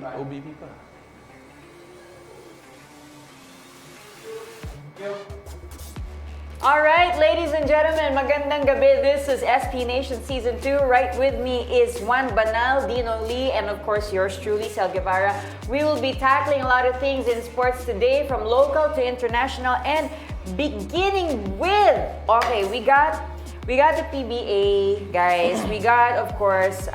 OBP pa. All right, ladies and gentlemen, magandang gabi. This is SPNation Season 2. Right with me is Juan Banal, Dino Lee, and of course yours truly, Sel Guevara. We will be tackling a lot of things in sports today, from local to international, and beginning with, okay, we got the PBA, guys. We got, of course,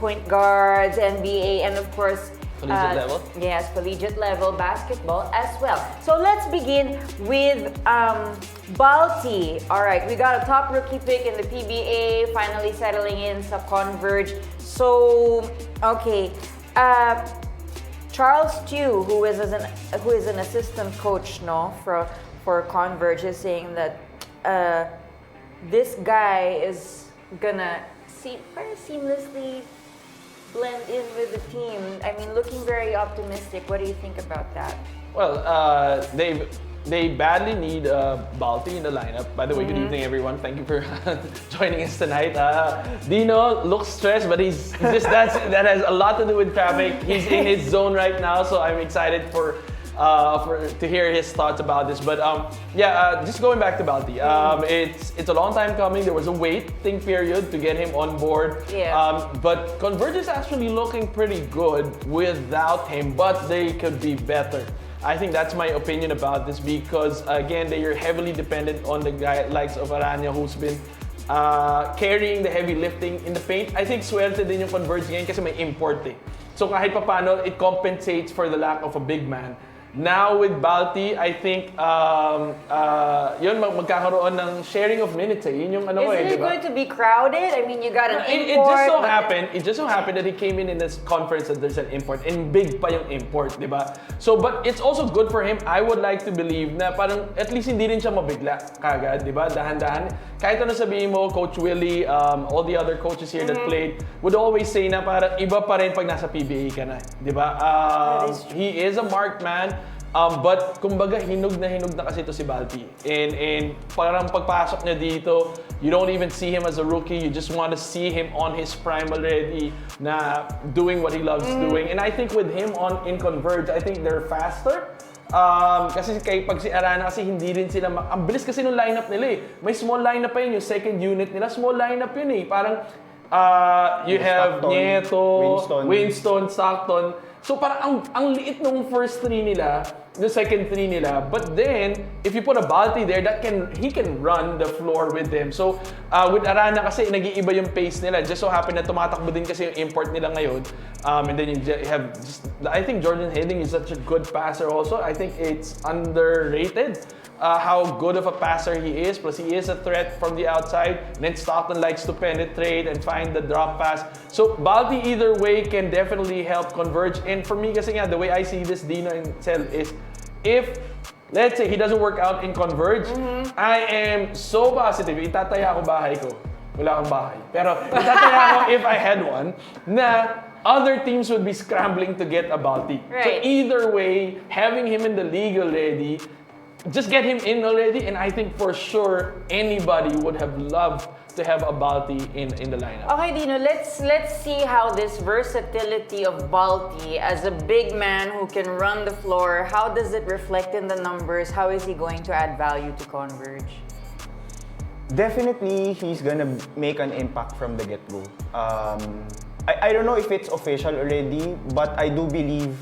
point guards, NBA, and of course, Collegiate level? Yes, collegiate level basketball as well. So let's begin with Balti. All right, we got a top rookie pick in the PBA, finally settling in sa Converge. So, okay, Charles Tew, who is an assistant coach, for Converge, is saying that this guy is gonna seamlessly blend in with the team. I mean, looking very optimistic. What do you think about that? Well, they badly need Balti in the lineup. By the way, good evening, everyone. Thank you for joining us tonight. Dino looks stressed, but that has a lot to do with traffic. He's in his zone right now, so I'm excited to hear his thoughts about this. But just going back to Balti, it's a long time coming. There was a waiting period to get him on board. Yeah. But Converge is actually looking pretty good without him, but they could be better. I think that's my opinion about this because, again, they are heavily dependent on the guy likes of Aranya, who's been carrying the heavy lifting in the paint. I think swerte din yung Converge ngayon kasi may import eh. So kahit papano, it compensates for the lack of a big man. Now with Balti, I think yun magkakaroon ng sharing of minutes eh. Yun yung ano Isn't it diba? going to be crowded? I mean, you got an It import. It just so happened that he came in this conference that there's an import and big pa yung import, di ba? So, but it's also good for him. I would like to believe na parang at least hindi rin siya mabigla kagad, di ba? Dahan-dahan. Kahit ano sabihin mo, Coach Willie, all the other coaches here that played would always say na parang iba pa rin pag nasa PBA ka na, di ba? He is a marked man. But kumbaga hinog na kasi ito si Balti. And parang pagpasok niya dito, you don't even see him as a rookie. You just want to see him on his prime already na doing what he loves doing. And I think with him in Converge, I think they're faster. Kasi pag si Arana kasi hindi rin sila ang bilis kasi nung lineup nila eh. May small lineup pa yun, yung second unit nila, small lineup yun eh. Parang you have Stockton, Nieto, Winston, Stockton. So parang ang liit nung first three nila, the second three nila. But then, if you put a Balti there, he can run the floor with them. So with Arana kasi nag-iiba yung pace nila. Just so happen na tumatakbo din kasi yung import nila ngayon. And then you have I think Jordan Heading is such a good passer also. I think it's underrated. How good of a passer he is, plus he is a threat from the outside. And then Stockton likes to penetrate and find the drop pass. So Balti either way can definitely help Converge. And for me kasi nga, the way I see this Dino and Cel is, if let's say he doesn't work out in Converge, I am so positive, itataya ko bahay ko. Wala akong bahay. Pero itataya ko if I had one, na other teams would be scrambling to get a Balti. Right. So either way, having him in the league already, just get him in already, and I think for sure anybody would have loved to have a Balti in the lineup. Okay, Dino, let's see how this versatility of Balti as a big man who can run the floor, how does it reflect in the numbers? How is he going to add value to Converge? Definitely, he's gonna make an impact from the get-go. I don't know if it's official already, but I do believe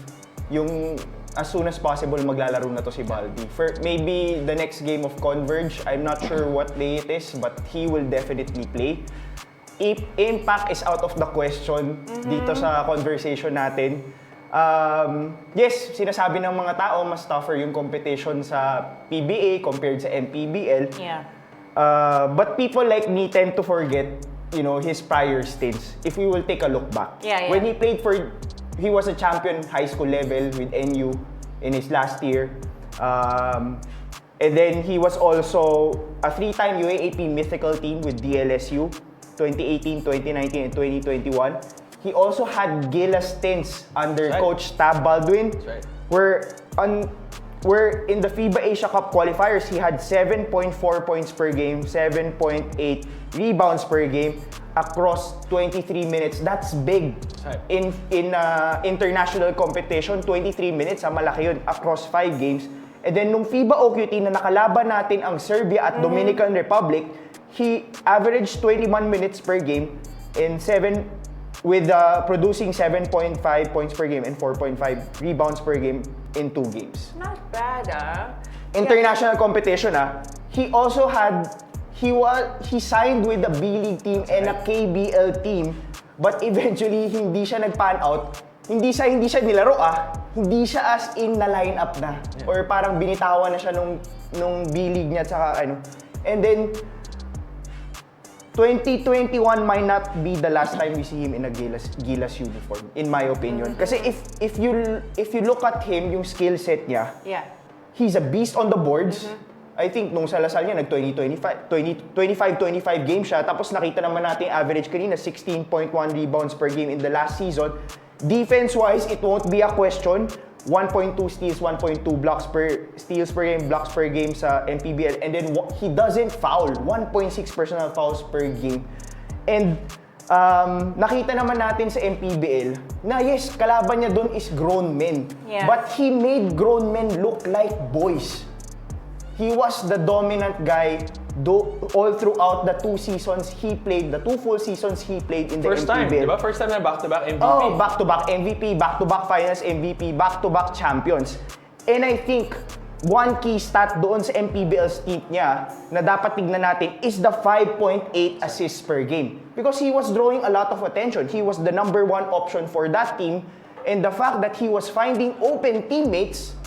yung as soon as possible maglalaro na to si Balti. For maybe the next game of Converge, I'm not sure what day it is, but he will definitely play. Impact is out of the question dito sa conversation natin. Yes, sinasabi ng mga tao mas tougher yung competition sa PBA compared sa MPBL. Yeah. But people like me tend to forget, his prior stints. If we will take a look back. Yeah. When he played he was a champion high school level with NU in his last year. And then he was also a 3-time UAAP mythical team with DLSU, 2018, 2019, and 2021. He also had gala stints under Coach Tab Baldwin, That's right. where in the FIBA Asia Cup qualifiers, he had 7.4 points per game, 7.8 rebounds per game. across 23 minutes. That's big. In international competition, 23 minutes, malaki yun across 5 games. And then nung FIBA OQT na nakalaban natin ang Serbia at Dominican Republic, he averaged 21 minutes per game in with producing 7.5 points per game and 4.5 rebounds per game in 2 games. Not bad, International competition, he also had he signed with the B-League team and a KBL team, but eventually hindi siya nag-pan out. Hindi siya nilaro, hindi siya as in na line up na, or parang binitawan na siya nung B-League niya tsaka ano. And then 2021 might not be the last time we see him in a Gilas uniform, in my opinion. Kasi if you look at him, yung skill set niya, he's a beast on the boards. I think nung sa Lasal niya, nag-25 games siya. Tapos nakita naman natin average kanina, 16.1 rebounds per game in the last season. Defense-wise, it won't be a question. 1.2 steals, 1.2 steals per game, blocks per game sa MPBL. And then he doesn't foul. 1.6 personal fouls per game. And nakita naman natin sa MPBL na yes, kalaban niya doon is grown men. Yeah. But he made grown men look like boys. He was the dominant guy all throughout the 2 seasons he played, the 2 full seasons he played in the First time, MPBL. diba? First time na back-to-back MVP. Oh, back-to-back MVP, back-to-back finals MVP, back-to-back champions. And I think one key stat doon sa MPBL stint niya na dapat tignan natin is the 5.8 assists per game. Because he was drawing a lot of attention. He was the number 1 option for that team. And the fact that he was finding open teammates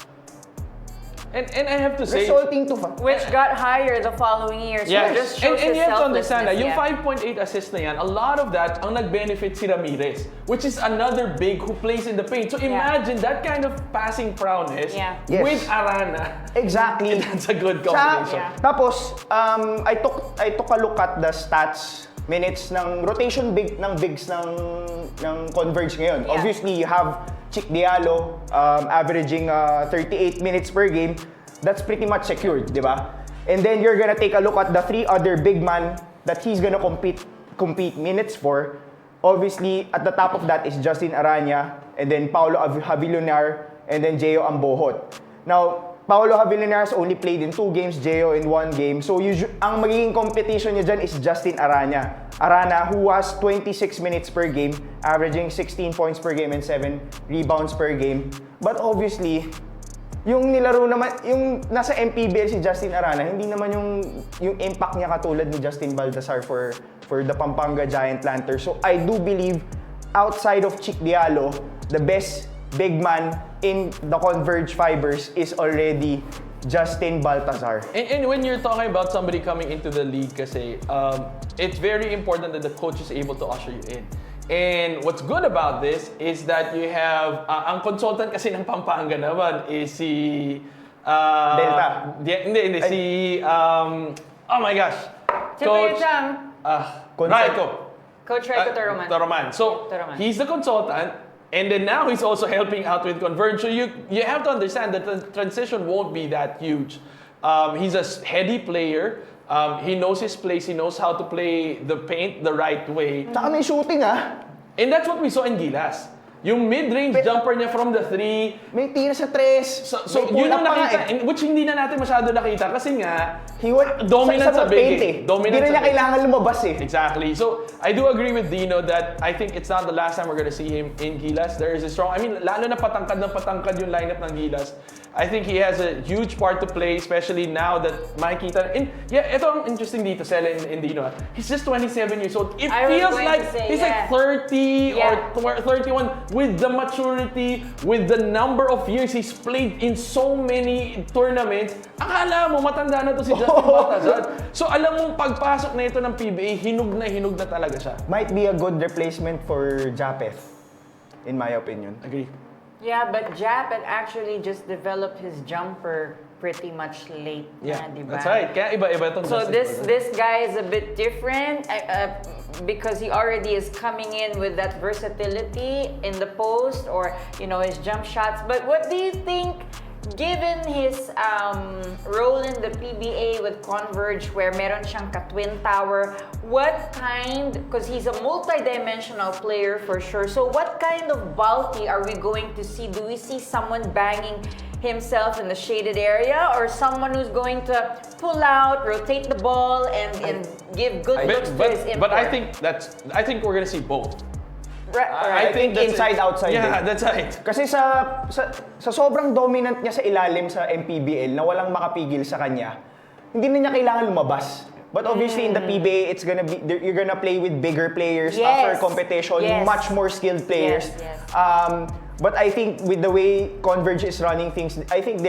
and I have to say, resulting to which got higher the following year. So yes. it just shows And his you have to understand that selflessness, yung 5.8 assists na yan, a lot of that ang nag-benefit si Ramirez, which is another big who plays in the paint. So imagine that kind of passing prowess with Arana. Exactly. That's a good combination. Tapos, I took a look at the stats, minutes ng rotation bigs ng Converge ngayon. Yeah. Obviously, you have Chick Diallo averaging 38 minutes per game. That's pretty much secured, di ba? And then you're gonna take a look at the 3 other big man that he's gonna compete minutes for. Obviously, at the top of that is Justin Arana, and then Paolo Avillonar, and then Gio Ambohot. Now, Paolo Avillonar only played in 2 games, Gio in 1 game. So ang magiging competition niya dyan is Justin Arana. Arana, who has 26 minutes per game, averaging 16 points per game and 7 rebounds per game. But obviously, yung nilaro naman, yung nasa MPBL si Justin Arana, hindi naman yung impact niya katulad ni Justin Baltazar for the Pampanga Giant Lantern. So I do believe outside of Chick Diallo, the best big man in the Converge Fibers is already Justin Baltazar. And when you're talking about somebody coming into the league kasi, it's very important that the coach is able to usher you in. And what's good about this is that you have, ang consultant kasi ng Pampanga naman is si... Delta. Hindi, si... oh my gosh. Coach... Raiko. Coach Raiko Toroman. So, he's the consultant, and then now he's also helping out with Converge. So you have to understand that the transition won't be that huge. He's a heady player. He knows his place. He knows how to play the paint the right way. Saka may shooting And that's what we saw in Gilas. Yung mid-range jumper niya from the 3. May tira sa 3. So yun ang nakita. Which hindi na natin masyado nakita kasi nga dominant sa big. Hindi na niya kailangan lumabas Exactly. So I do agree with Dino that I think it's not the last time we're gonna see him in Gilas. There is a strong, lalo na patangkad yung lineup ng Gilas. I think he has a huge part to play, especially now that makikita. And ito ang interesting dito, Sel and Dino. He's just 27 years old. It feels like he's like 30 or 31 with the maturity, with the number of years he's played in so many tournaments. Akala mo matanda na to si Justin Baltazar. So alam mong pagpasok na ito ng PBA, hinug na talaga siya. Might be a good replacement for Japeth, in my opinion. Agree. Yeah, but Japeth actually just developed his jumper pretty much late. Diba? That's right. Kaya iba-iba itong So this guy is a bit different because he already is coming in with that versatility in the post or his jump shots. But what do you think given his role in the PBA with Converge where meron siyang ka-twin tower, because he's a multi-dimensional player for sure, so what kind of Balti are we going to see? Do we see someone banging himself in the shaded area or someone who's going to pull out, rotate the ball, and give good looks to his import? But I think we're gonna see both. Right. I think inside, outside. Yeah, that's right. Kasi sa sobrang dominant niya sa ilalim sa MPBL na walang makapigil sa kanya, hindi na niya kailangan lumabas. But obviously in the PBA, you're gonna play with bigger players, tougher competition, much more skilled players. Yes. But I think with the way Converge is running things, I think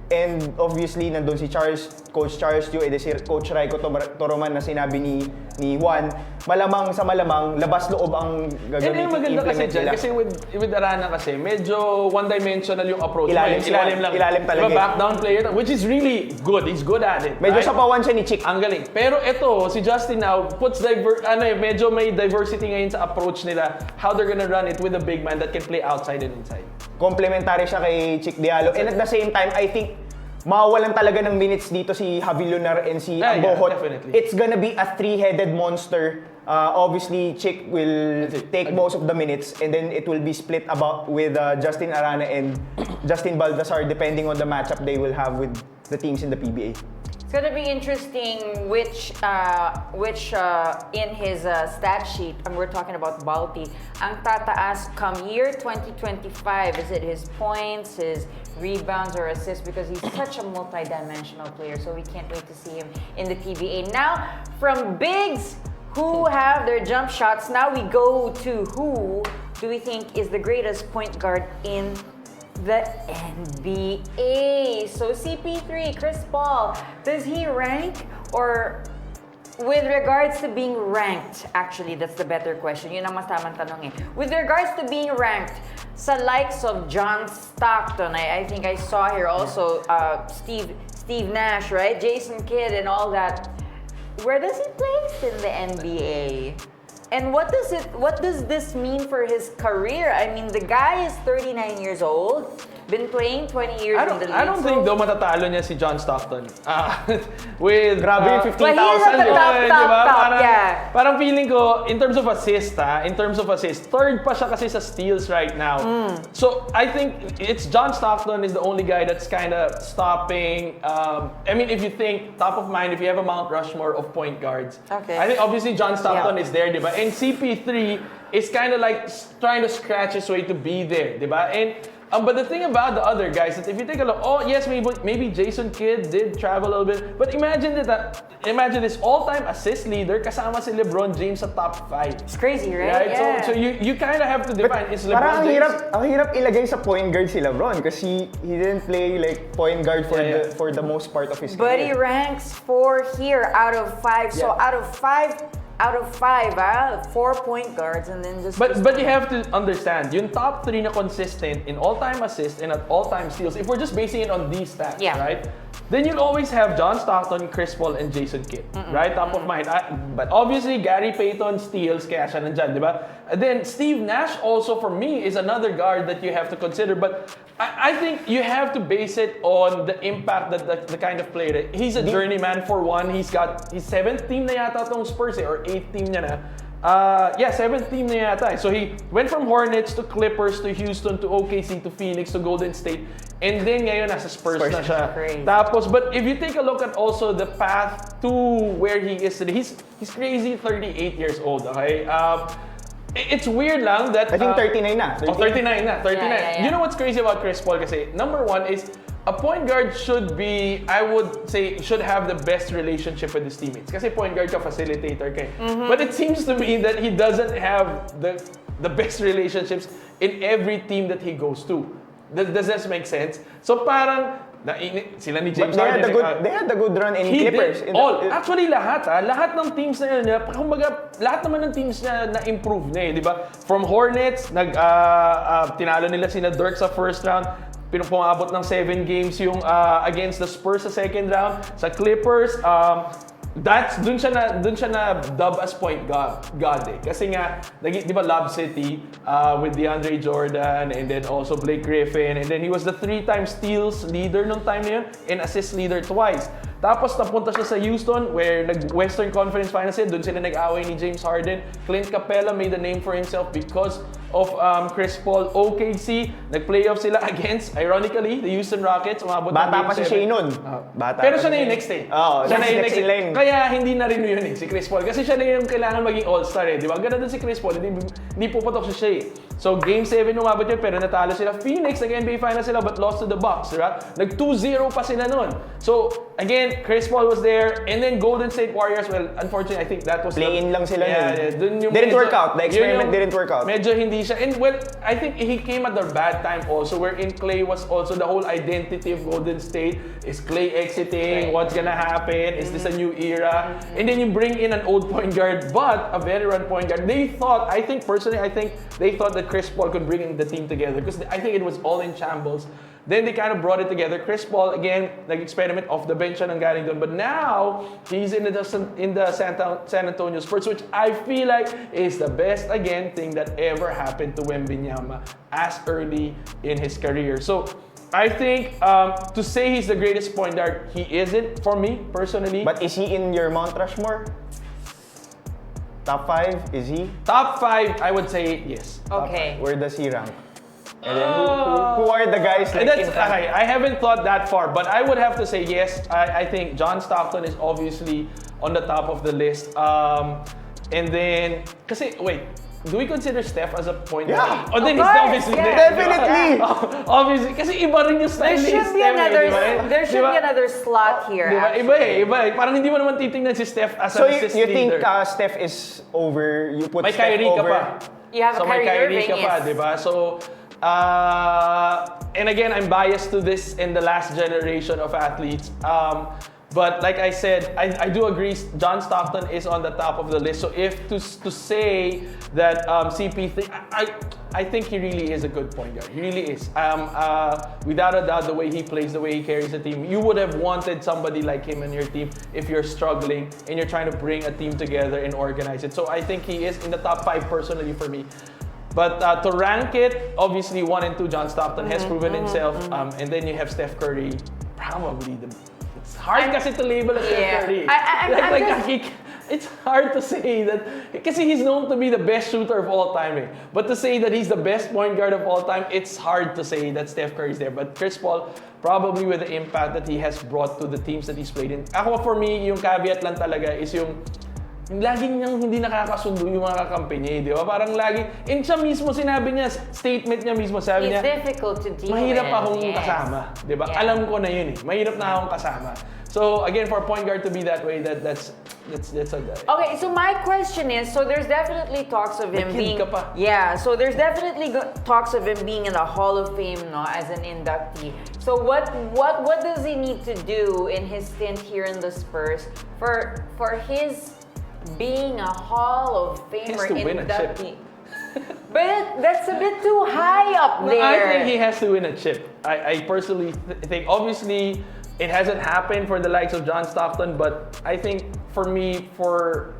and obviously nandun si Coach Charles Yu, si Coach Raiko Toroman na sinabi ni Juan, malamang labas loob ang gagamitin, maganda kasi implement dyan, nila. kasi with Arana kasi, medyo one-dimensional yung approach. Ilalim lang. talaga. Back down player, which is really good. He's good at it. Medyo right? sapawan siya ni Chick. Ang galing. Pero ito, si Justin now puts medyo may diversity ngayon sa approach nila, how they're gonna run it with a big man that can play outside and inside. Complementary siya kay Chick Diallo. And at the same time, I think mawawalan talaga ng minutes dito si Javi Lunar and si Ambohot. Definitely. It's gonna be a three-headed monster. Obviously, Chick will take most of the minutes and then it will be split about with Justin Arana and Justin Baltasar depending on the matchup they will have with the teams in the PBA. It's gonna be interesting which in his stat sheet, and we're talking about Balti, ang tataas come year 2025. Is it his points, his rebounds, or assists? Because he's such a multi-dimensional player, so we can't wait to see him in the PBA. Now, from bigs who have their jump shots, now we go to who do we think is the greatest point guard in the NBA. So CP3, Chris Paul, does he rank, or with regards to being ranked, actually that's the better question, yun ang mas tamang tanong eh. With regards to being ranked sa likes of John Stockton, I think I saw here also Steve Nash, right? Jason Kidd and all that. Where does he place in the NBA? And what does this mean for his career? I mean, the guy is 39 years old, been playing 20 years in the league. I don't think though matatalo niya si John Stockton. With Grabe yung 15,000. But he's at the top, yeah. Parang feeling ko, in terms of assist, third pa siya kasi sa steals right now. So I think it's John Stockton is the only guy that's kind of stopping. I mean, if you think top of mind, if you have a Mount Rushmore of point guards, okay. I think obviously John Stockton is there, di ba? And CP3 is kind of like trying to scratch his way to be there, di ba? And but the thing about the other guys, that if you take a look, yes, maybe Jason Kidd did travel a little bit, but imagine this all-time assist leader kasama si LeBron James sa top 5. It's crazy, right? Yeah. So you kind of have to define, is LeBron Parang James... ang hirap ilagay sa point guard si LeBron kasi he didn't play like point guard for the most part of his career. But he ranks 4 here out of 5. So out of 5, 4 point guards, and then just. But you have to understand, yung top 3 na consistent in all-time assists and at all-time steals, if we're just basing it on these stats, right? Then you'll always have John Stockton, Chris Paul, and Jason Kidd, right? Top of mind. But obviously, Gary Payton steals, kaya siya nandyan, di ba? And then Steve Nash also, for me, is another guard that you have to consider. But I think you have to base it on the impact that the kind of player. He's a journeyman for one. He's 7th team na yata tong Spurs or 8th team niya na. 7th team na yata. So he went from Hornets to Clippers to Houston to OKC to Phoenix to Golden State. And then ngayon nasa Spurs na siya. Tapos, but if you take a look at also the path to where he is today, he's crazy 38 years old, okay? It's weird lang that... I think 39 na. 39 na. Yeah. You know what's crazy about Chris Paul kasi? Number one is, a point guard should be, I would say, should have the best relationship with his teammates. Kasi point guard ka, facilitator ka. But it seems to me that he doesn't have the best relationships in every team that he goes to. Does this make sense? So parang, sila ni James Harden. They had the good run in Clippers. Actually, lahat ng teams na yun, kumbaga, lahat naman ng teams na na-improve na di ba? From Hornets, tinalo nila sina Dirk sa first round, pumabot ng 7 games yung against the Spurs sa second round. Sa Clippers, dun siya na dub as point god eh. Kasi nga, di ba Lob City with DeAndre Jordan and then also Blake Griffin and then he was the 3-time steals leader nung time na yun and assist leader twice. Tapos napunta siya sa Houston where nag-Western Conference Finals yun. Doon sila nag-away ni James Harden. Clint Capella made a name for himself because of Chris Paul. OKC, nag-playoff sila against, ironically, the Houston Rockets. Umabot Bata pa si Shea nun. Pero siya na yung next eh. Oo, siya na yung next next sila yun. Kaya hindi na rin yun eh, si Chris Paul. Kasi siya na yung kailangan maging all-star eh. Di ba? Ganun din si Chris Paul. Hindi pupatok si Shea. So, Game 7 umabot yun, pero natalo sila. Phoenix, nag-NBA Finals sila, but lost to the Bucks. Diba? Nag-2-0 pa sila nun. So, again, Chris Paul was there. And then Golden State Warriors, well, unfortunately, I think that was... Play-in lang sila dun yung didn't work out. The experiment didn't work out. Medyo hindi siya. And well, I think he came at the bad time also, wherein Clay was also the whole identity of Golden State. Is Clay exiting? What's gonna happen? Is this a new era? And then you bring in an old point guard, but a veteran point guard. They thought, I think they thought that Chris Paul could bring the team together because I think it was all in shambles. Then they kind of brought it together. Chris Paul, again, nag-experiment off the bench siya ng galing doon. But now, he's in the San Antonio Spurs, which I feel like is the best, again, thing that ever happened to Wembanyama as early in his career. So, I think to say he's the greatest point guard, he isn't for me, personally. But is he in your Mount Rushmore? Top 5? Is he? Top 5, I would say yes. Okay. Where does he rank? And then who are the guys like in front? Okay, I haven't thought that far, but I would have to say yes. I think John Stockton is obviously on the top of the list. And then, wait, do we consider Steph as a point guard? Yeah. Oh, then Of he's course, obviously yeah. there. Definitely. Diba? Obviously, kasi iba rin yung style There ni should be Steph. there should be another slot here. Diba? Actually. Iba eh. Parang hindi mo naman titingnan si Steph as So an assist you think leader. Steph is over? You put May Steph Kyrie ka over? pa. You have so a may Kyrie Kyrie ka Irving, pa, yes. di ba? So, and again, I'm biased to this in the last generation of athletes. But like I said, I do agree John Stockton is on the top of the list. So if to say that CP3, I think he really is a good point guard. He really is. Without a doubt, the way he plays, the way he carries the team, you would have wanted somebody like him in your team if you're struggling and you're trying to bring a team together and organize it. So I think he is in the top 5 personally for me. But to rank it, obviously 1 and 2, John Stockton has proven himself. And then you have Steph Curry, probably it's hard kasi to label as Steph Curry. It's hard to say that kasi he's known to be the best shooter of all time eh. But to say that he's the best point guard of all time, it's hard to say that Steph Curry is there. But Chris Paul, probably with the impact that he has brought to the teams that he's played in. Ako for me, yung caveat lang talaga is yung laging niyang hindi nakakasundo yung mga kakampi niya, di ba? Parang lagi, and siya mismo sinabi niya, statement niya mismo, sabi niya, difficult to deal mahirap with. akong kasama, di ba? Yeah. Alam ko na yun eh, mahirap na akong kasama. So again, for a point guard to be that way, that's a guy. Okay, so my question is, so there's definitely talks of him being, so there's definitely talks of him being in the Hall of Fame, no, as an inductee. So what does he need to do in his stint here in the Spurs for his being a Hall of Famer inductee? But that's a bit too high up there. I think he has to win a chip. I personally think, obviously, it hasn't happened for the likes of John Stockton, but I think for me,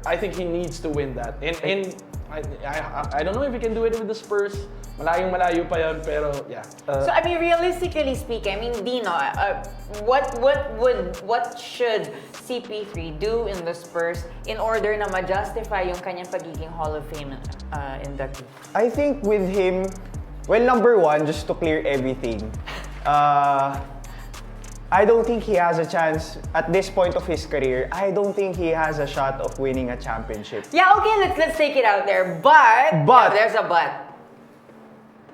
I think he needs to win that. And I don't know if he can do it with the Spurs. Malayo pa yun, pero yeah. So I mean, realistically speaking, I mean, Dino, what should CP3 do in the Spurs in order na ma-justify yung kanyang pagiging Hall of Fame inductee? I think with him, well, number 1, just to clear everything, I don't think he has a chance at this point of his career. I don't think he has a shot of winning a championship. Yeah, okay, let's take it out there. But yeah, there's a but.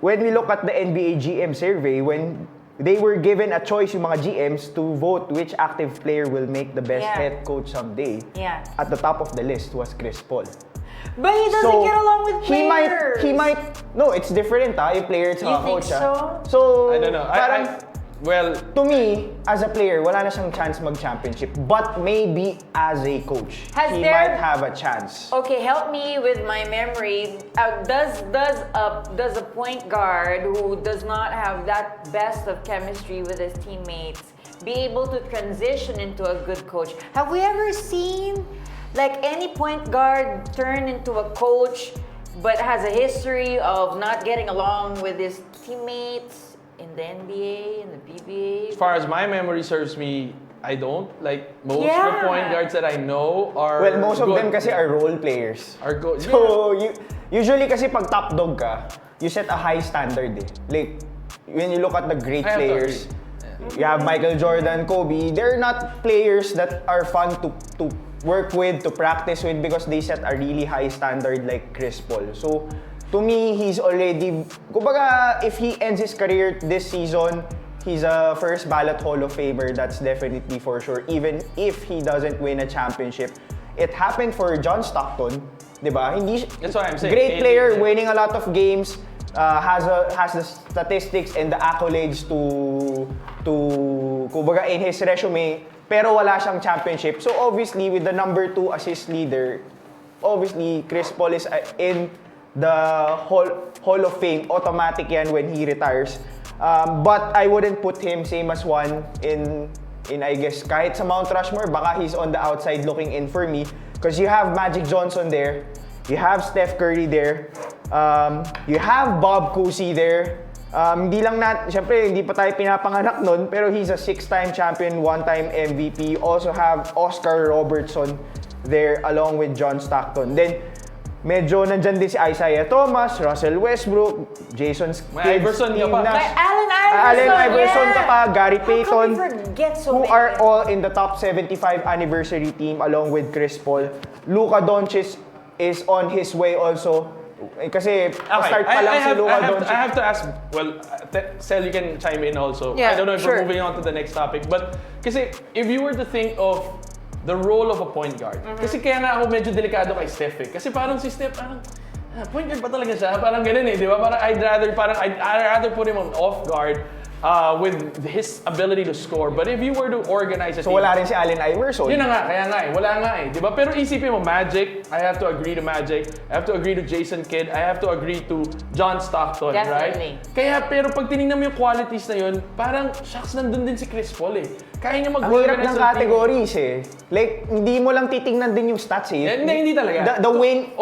When we look at the NBA GM survey, when they were given a choice, yung mga GMs, to vote which active player will make the best head coach someday, at the top of the list was Chris Paul. But he doesn't get along with players. He might. No, it's different. Yung player at You think coach. so? I don't know. Well, to me, as a player, wala na siyang chance mag-championship. But maybe as a coach, he might have a chance. Okay, help me with my memory. Does a point guard who does not have that best of chemistry with his teammates be able to transition into a good coach. Have we ever seen like any point guard turn into a coach but has a history of not getting along with his teammates in the NBA, in the PBA? As far as my memory serves me, I don't. Like, most of the Yeah. point guards that I know are Well, most of good. them kasi are role players. Are good. So, usually kasi pag top dog ka, you set a high standard eh. Like, when you look at the great I have to players, agree. you have Michael Jordan, Kobe, they're not players that are fun to work with, to practice with because they set a really high standard like Chris Paul. So, to me, he's already, kumbaga, if he ends his career this season, he's a first ballot Hall of Famer, that's definitely for sure. Even if he doesn't win a championship. It happened for John Stockton, di ba? Hindi, That's what I'm saying. great player, Yeah. winning a lot of games, has the statistics and the accolades to kumbaga in his resume, pero wala siyang championship. So obviously, with the number 2 assist leader, obviously, Chris Paul is in the Hall of Fame. Automatic yan when he retires. But I wouldn't put him same as one in I guess kahit sa Mount Rushmore, baka he's on the outside looking in for me. Because you have Magic Johnson there, you have Steph Curry there, you have Bob Cousy there. Hindi lang syempre hindi pa tayo pinapanganak nun, pero he's a 6-time champion, 1-time MVP. Also have Oscar Robertson there along with John Stockton. Then, medyo nandyan din si Isaiah Thomas, Russell Westbrook, Jason May Kidd, Iverson ka Steve pa. Nash. May Allen Iverson, Allen Iverson yeah. ka pa, Gary How Payton, come we forget so who many? are all in the top 75 anniversary team along with Chris Paul. Luka Doncic is on his way also. Kasi start pa lang si Luka Doncic. I have to ask, well, Sel, you can chime in also. Yeah, I don't know if sure. we're moving on to the next topic, but kasi if you were to think of the role of a point guard, kasi kaya nga ako medyo delikado kay Steph eh. Kasi parang si Steph, parang, point guard ba talaga siya? Parang ganun eh, di ba? Parang I'd rather put him on off guard with his ability to score. But if you were to organize a So team, wala rin si Allen Iverson. yun na nga, kaya nga eh. Wala nga eh. Di ba? Pero isipin mo, Magic, I have to agree to Magic. I have to agree to Jason Kidd. I have to agree to John Stockton, Definitely. right? Kaya, pero pag tinignan mo yung qualities na yun, parang, shucks, nandun din si Chris Paul eh. Kaya niya Ang hirap mag-organize ng ng team. categories eh. Like, hindi mo lang titingnan din yung stats eh. Hindi talaga. The winning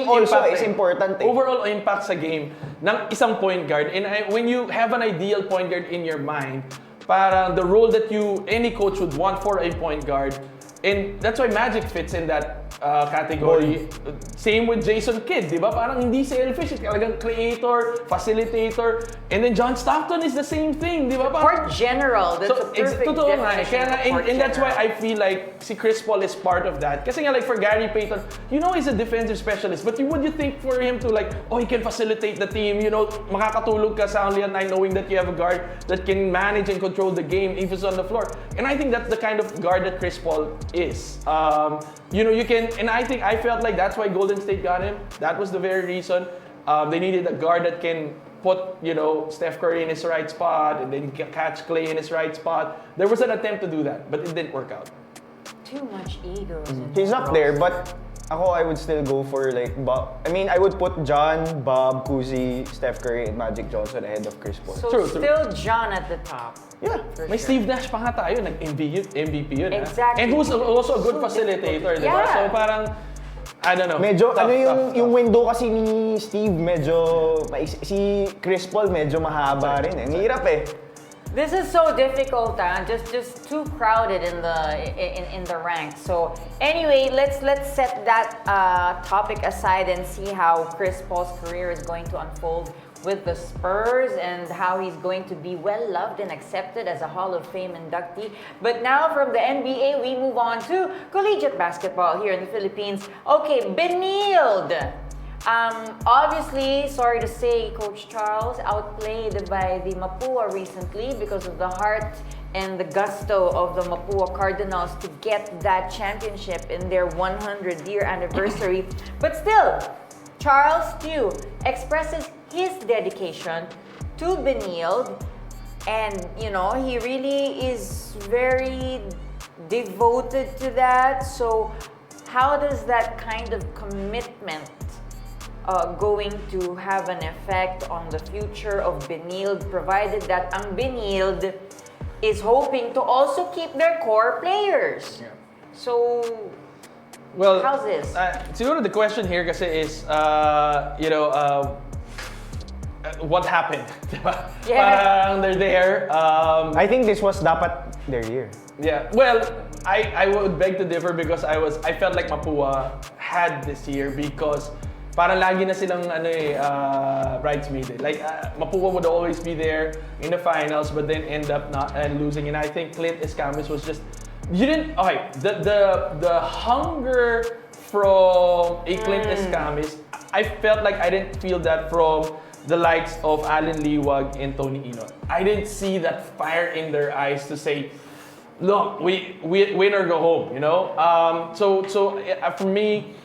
also impact is eh. important eh. Overall impact sa game ng isang point guard. And when you have an ideal point guard in your mind, parang the role that any coach would want for a point guard, and that's why Magic fits in that category. Same with Jason Kidd, di ba? Parang hindi selfish, talagang creator, facilitator. And then John Stockton is the same thing, di ba? Court general. That's a perfect totoo nga eh. definition Kaya nga, of court and that's why general. I feel like si Chris Paul is part of that. Kasi nga like for Gary Payton, you know he's a defensive specialist, but would you think for him to like, oh, he can facilitate the team, you know, makakatulog ka sa only at night knowing that you have a guard that can manage and control the game if it's on the floor. And I think that's the kind of guard that Chris Paul is. You know, you can, and I felt like that's why Golden State got him. That was the very reason. They needed a guard that can put, you know, Steph Curry in his right spot and then catch Clay in his right spot. There was an attempt to do that, but it didn't work out. Too much egos. in He's the up there, roster. but I would still go for like Bob. I mean, I would put John, Bob, Cousy, Steph Curry, and Magic Johnson ahead of Chris Paul. So True. still John at the top. Yeah. For May sure. Steve Nash pa nga tayo, nag-MVP yun. Exactly. And who's also a good So facilitator, difficult. di ba? Yeah. So parang, I don't know. Medyo, Tough, tough. yung window kasi ni Steve, medyo, si Chris Paul medyo mahaba rin eh. Ang hirap eh. This is so difficult, just too crowded in the ranks. So anyway, let's set that topic aside and see how Chris Paul's career is going to unfold with the Spurs and how he's going to be well loved and accepted as a Hall of Fame inductee. But now from the NBA, we move on to collegiate basketball here in the Philippines. Okay, Benilde. Obviously, sorry to say, Coach Charles outplayed by the Mapua recently because of the heart and the gusto of the Mapua Cardinals to get that championship in their 100-year anniversary. But still, Charles too expresses his dedication to Benilde, and you know, he really is very devoted to that. So how does that kind of commitment going to have an effect on the future of Benilde, provided that ang Benilde is hoping to also keep their core players. Yeah. So, Well, how's this? Siguro the question here kasi is, what happened? Diba? Yeah. Parang they're there. I think this was dapat their year. Yeah. Well, I would beg to differ because I felt like Mapua had this year because parang lagi na silang bridesmaid. Like Mapua would always be there in the finals but then end up not and losing. And I think Clint Escamis was just the hunger from a Clint Escamis, I felt like I didn't feel that from the likes of Alan Liwag and Tony Inot. I didn't see that fire in their eyes to say, look, we win or go home, you know? For me,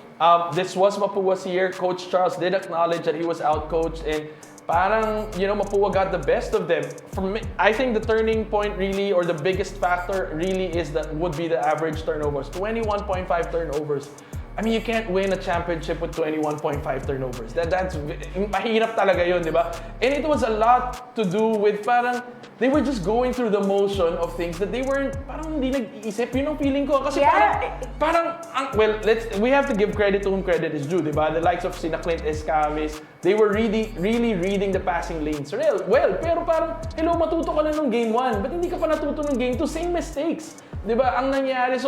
this was Mapua's year. Coach Charles did acknowledge that he was outcoached and parang, Mapua got the best of them. For me, I think the turning point really, or the biggest factor really would be the average turnovers. 21.5 turnovers. I mean, you can't win a championship with 21.5 turnovers. That's mahirap talaga yun, di ba? And it was a lot to do with parang they were just going through the motion of things that they weren't parang hindi nag-iisip. Yun ang feeling ko kasi we have to give credit to whom credit is due, di ba? The likes of sina Clint Escamis, they were really reading the passing lanes. Well, pero parang hello, matuto ka na nung game 1, but hindi ka pa natuto nung game 2, same mistakes. Di ba? Ang nangyari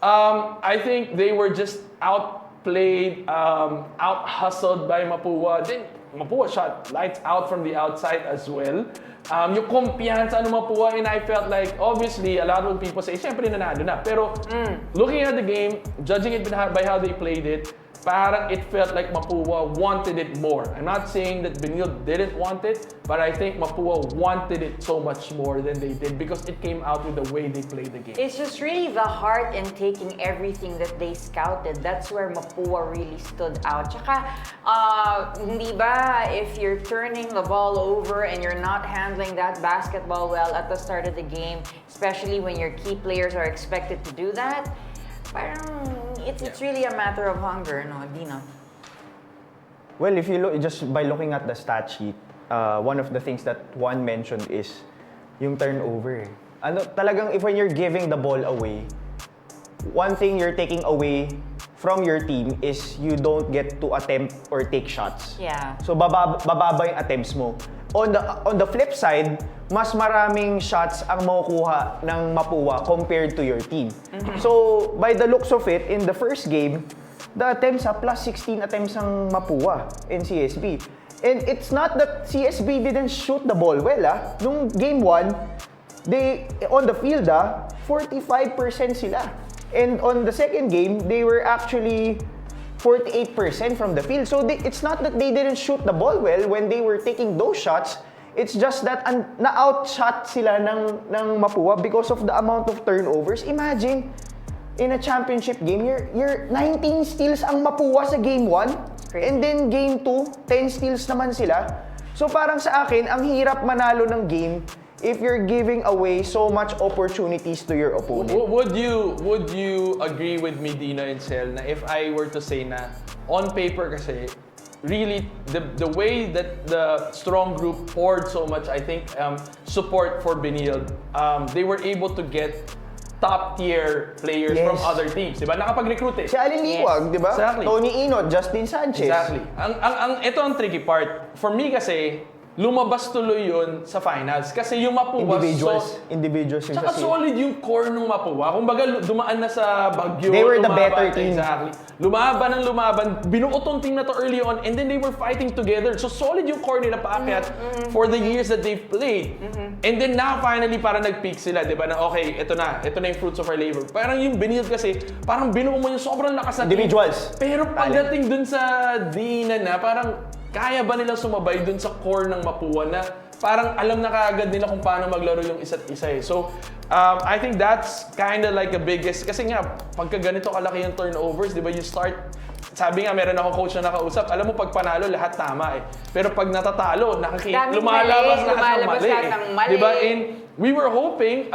I think they were just outplayed, out-hustled by Mapua. Then Mapua shot lights out from the outside as well. Yung kumpiyansa ng Mapua, and I felt like, obviously, a lot of people say, siyempre nanalo na. Pero looking at the game, judging it by how they played it, parang it felt like Mapua wanted it more. I'm not saying that Benil didn't want it, but I think Mapua wanted it so much more than they did because it came out with the way they played the game. It's just really the heart in taking everything that they scouted. That's where Mapua really stood out. Tsaka, hindi ba, if you're turning the ball over and you're not handling that basketball well at the start of the game, especially when your key players are expected to do that, parang it's really a matter of hunger, no, Dino? Well, if you look, just by looking at the stat sheet, one of the things that Juan mentioned is yung turnover. Talagang when you're giving the ball away, one thing you're taking away from your team is you don't get to attempt or take shots. Yeah. So bababa yung attempts mo. On the flip side, mas maraming shots ang makukuha ng Mapua compared to your team. So, by the looks of it, in the first game, the attempts plus 16 attempts ang Mapua in CSB. And it's not that CSB didn't shoot the ball well. Nung game 1, they on the field 45% sila. And on the second game, they were actually 48% from the field. So it's not that they didn't shoot the ball well when they were taking those shots. It's just that na-outshot sila ng Mapua because of the amount of turnovers. Imagine, in a championship game, you're 19 steals ang Mapua sa game 1. And then game 2, 10 steals naman sila. So parang sa akin, ang hirap manalo ng game if you're giving away so much opportunities to your opponent. Would you agree with me, Dino and Sel, na if I were to say na on paper kasi, really the way that the strong group poured so much, I think, support for Benil, they were able to get top-tier players from other teams, diba? Nakapag-recruit Si Alin Liwag, diba? Exactly. Tony Inot, Justin Sanchez. Exactly. Ito ang tricky part. For me kasi, lumabas tuloy yun sa finals. Kasi yung Mapua... Individuals yung Tsaka solid yung core ng Mapua. Kumbaga, dumaan na sa Baguio. They were the better team. Exactly. Lumaban. Binuo tong team na to early on and then they were fighting together. So solid yung core nila paakyat for the years that they've played. And then now, finally, parang nag-peak sila. Diba na, okay, ito na yung fruits of our labor. Parang yung Benil kasi, parang binuo mo yung sobrang lakas na individuals. Pero pagdating dun sa Dina na, parang kaya ba nilang sumabay dun sa core ng Mapua na parang alam na kaagad nila kung paano maglaro yung isa't isa eh. So, I think that's kind of like a biggest, kasi nga, pagka ganito kalaki yung turnovers, di ba, you start, sabi nga, meron ako coach na nakausap, alam mo, pag panalo, lahat tama eh. Pero pag natatalo, lumalabas lahat ng mali. Di ba? And we were hoping,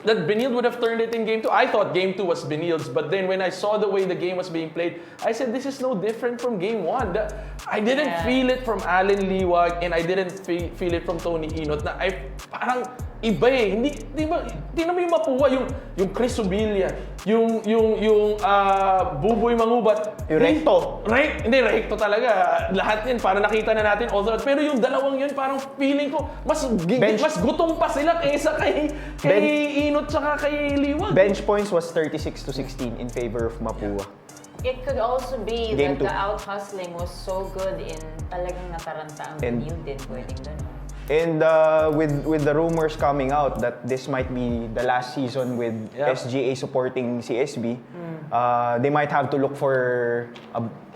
that Benil would have turned it in game 2. I thought game 2 was Benil's, but then when I saw the way the game was being played, I said, this is no different from game 1. I didn't feel it from Alan Liwag and I didn't feel it from Tony Inot na parang iba eh. Hindi naman yung Mapua, yung Chris Subilla, yung Buboy Mangubat. Yung Recto. Hindi, Recto talaga. Lahat yan, para nakita na natin all throughout. Pero yung dalawang yun, parang feeling ko, mas gutom pa sila kaysa kay Inot tsaka kay Liwag. Bench points was 36-16 in favor of Mapua. It could also be Game that the two. out-hustling was so good in talagang nataranta ang And- Benil din pwedeng ganun. And with the rumors coming out that this might be the last season with SGA supporting CSB, they might have to look for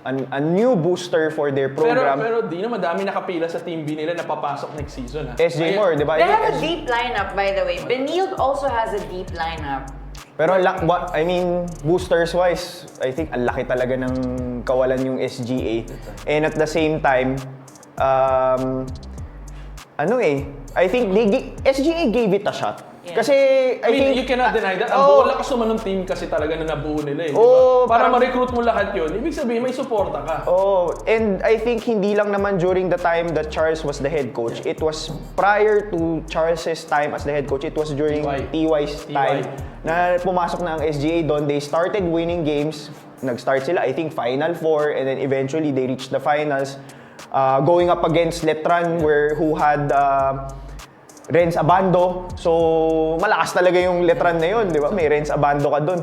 a new booster for their program. Pero di na madami nakapila sa Team B nila na papasok next season. SJ Moore, di ba? They have a deep lineup, by the way. Benil also has a deep lineup. Pero boosters wise, I think ang laki talaga ng kawalan yung SGA. And at the same time, I think SGA gave it a shot. Yeah. Kasi I think you cannot deny that. Ang buo lakas naman ng team kasi talaga na nabuo nila eh. Oo, Para parang- ma-recruit mo lahat yun, ibig sabihin may suporta ka. Oh, and I think hindi lang naman during the time that Charles was the head coach. It was prior to Charles's time as the head coach. It was during TY's time na pumasok na ang SGA doon. They started winning games. Nag-start sila, I think, Final Four, and then eventually they reached the finals. Going up against Letran who had Renz Abando. So, malakas talaga yung Letran na yun, di ba? May Renz Abando ka dun.